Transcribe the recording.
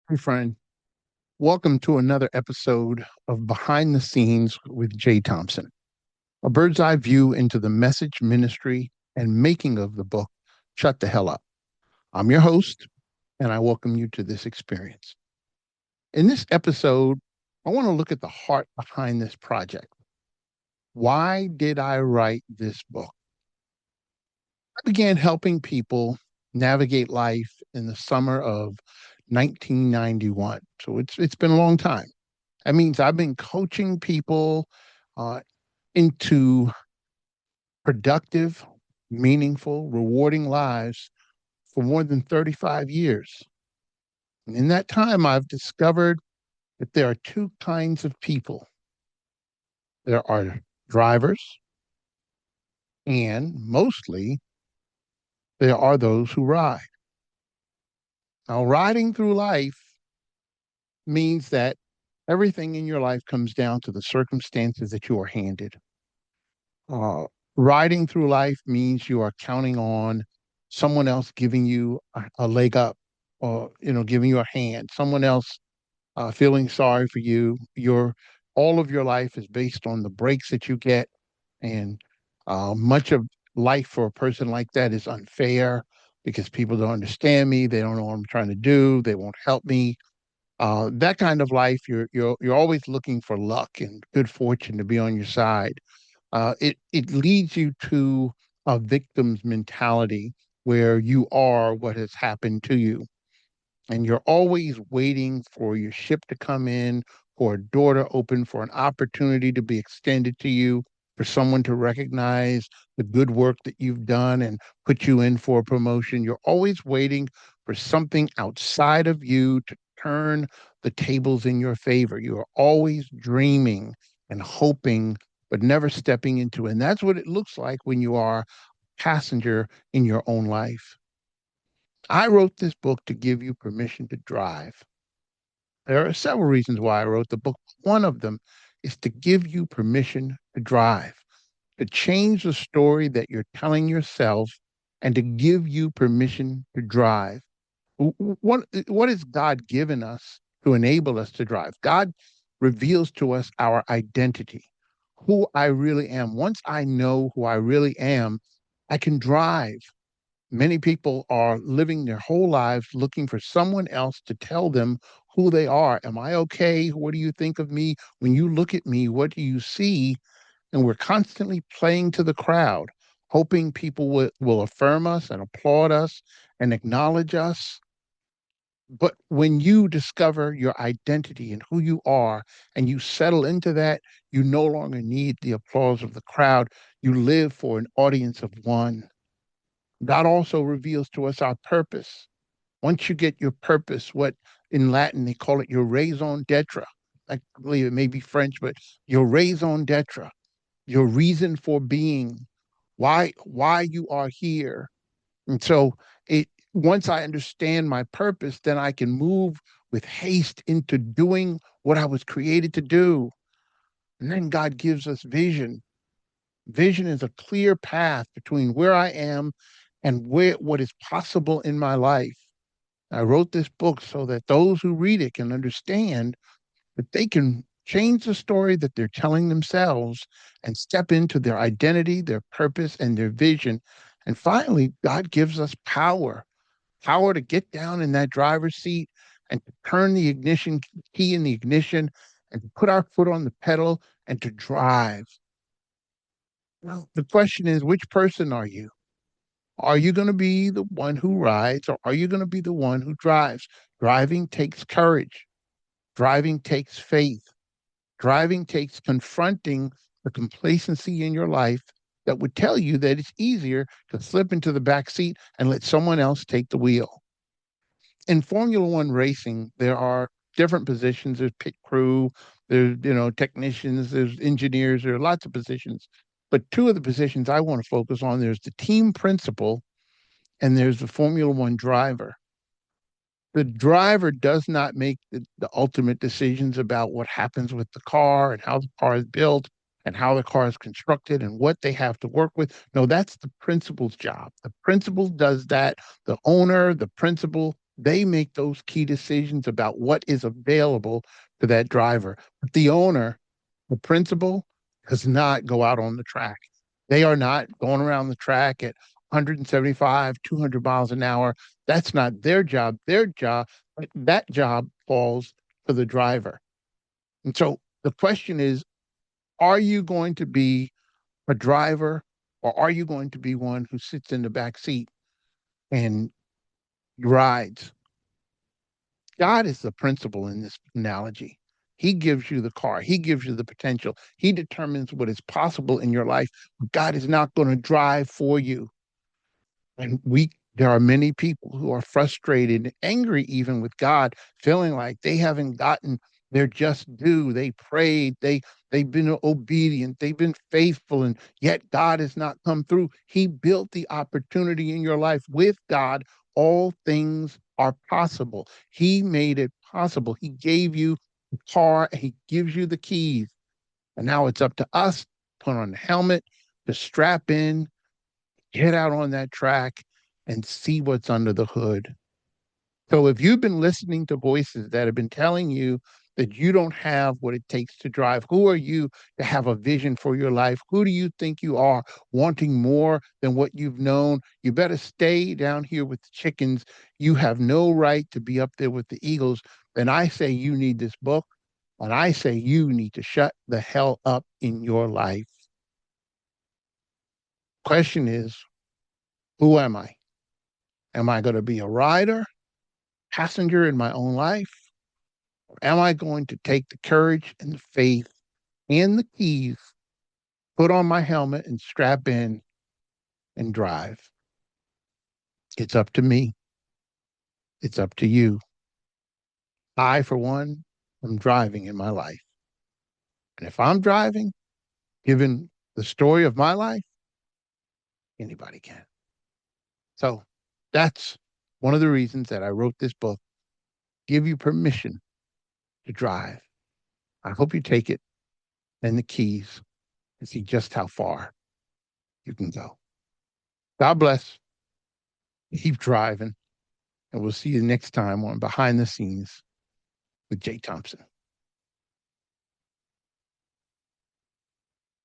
Hey, friend. Welcome to another episode of Behind the Scenes with J Thompson, a bird's eye view into the message, ministry, and making of the book, Shut the Hell Up. I'm your host, and I welcome you to this experience. In this episode, I want to look at the heart behind this project. Why did I write this book? I began helping people navigate life in the summer of 1991. So it's been a long time. That means I've been coaching people uh, into productive, meaningful, rewarding lives for more than 35 years. And in that time, I've discovered that there are two kinds of people. There are drivers, and mostly there are those who ride. Now, riding through life means that everything in your life comes down to the circumstances that you are handed. Uh, Riding through life means you are counting on someone else giving you a leg up, or giving you a hand. Someone else feeling sorry for you. Your All of your life is based on the breaks that you get, and much of life for a person like that is unfair because people don't understand me. They don't know what I'm trying to do. They won't help me. That kind of life, you're always looking for luck and good fortune to be on your side. It leads you to a victim's mentality where you are what has happened to you, and you're always waiting for your ship to come in, for a door to open, for an opportunity to be extended to you, for someone to recognize the good work that you've done and put you in for a promotion. You're always waiting for something outside of you to turn the tables in your favor. You are always dreaming and hoping, but never stepping into it. And that's what it looks like when you are a passenger in your own life. I wrote this book to give you permission to drive. There are several reasons why I wrote the book. One of them is to give you permission to drive, to change the story that you're telling yourself, and to give you permission to drive. What has God given us to enable us to drive? God reveals to us our identity, who I really am. Once I know who I really am, I can drive. Many people are living their whole lives looking for someone else to tell them who they are. Am I okay? What do you think of me? When you look at me, what do you see? And we're constantly playing to the crowd, hoping people will affirm us and applaud us and acknowledge us. But when you discover your identity and who you are, and you settle into that, you no longer need the applause of the crowd. You live for an audience of one. God also reveals to us our purpose. Once you get your purpose, what in Latin they call it your raison d'etre. I believe it may be French, but your raison d'etre, your reason for being, why you are here. And so it once I understand my purpose, then I can move with haste into doing what I was created to do. And then God gives us vision. Vision is a clear path between where I am and where what is possible in my life. I wrote this book so that those who read it can understand that they can change the story that they're telling themselves and step into their identity, their purpose, and their vision. And finally, God gives us power to get down in that driver's seat and to turn the ignition key in the ignition and to put our foot on the pedal and to drive. Well, the question is, which person are you? Are you going to be the one who rides, or are you going to be the one who drives? Driving takes courage. Driving takes faith. Driving takes confronting the complacency in your life that would tell you that it's easier to slip into the back seat and let someone else take the wheel. In Formula One racing, there are different positions. There's pit crew, there's technicians, there's engineers, there are lots of positions. But two of the positions I want to focus on, there's the team principal and there's the Formula One driver. The driver does not make the ultimate decisions about what happens with the car and how the car is built and how the car is constructed and what they have to work with. No, that's the principal's job. The principal does that. The owner, the principal They make those key decisions about what is available to that driver. But the owner, the principal, does not go out on the track. They are not going around the track at 175, 200 miles an hour. That's not their job. That job falls to the driver. And so the question is, are you going to be a driver, or are you going to be one who sits in the back seat and rides? God is the principal in this analogy. He gives you the car. He gives you the potential. He determines what is possible in your life. God is not going to drive for you. And there are many people who are frustrated, angry even with God, feeling like they haven't gotten their just due. They prayed, they've been obedient, they've been faithful, and yet God has not come through. He built the opportunity in your life. With God, all things are possible. He made it possible. He gave you the car, and he gives you the keys. And now it's up to us to put on the helmet, to strap in, get out on that track and see what's under the hood. So if you've been listening to voices that have been telling you that you don't have what it takes to drive, who are you to have a vision for your life? Who do you think you are, wanting more than what you've known? You better stay down here with the chickens. You have no right to be up there with the eagles. Then I say you need this book, and I say you need to shut the hell up in your life. Question is, who am I? Am I going to be a rider, passenger in my own life? Or am I going to take the courage and the faith and the keys, put on my helmet and strap in and drive? It's up to me. It's up to you. I, for one, am driving in my life. And if I'm driving, given the story of my life, anybody can. So that's one of the reasons that I wrote this book, give you permission to drive. I hope you take it and the keys and see just how far you can go. God bless. Keep driving. And we'll see you next time on Behind the Scenes with J Thompson.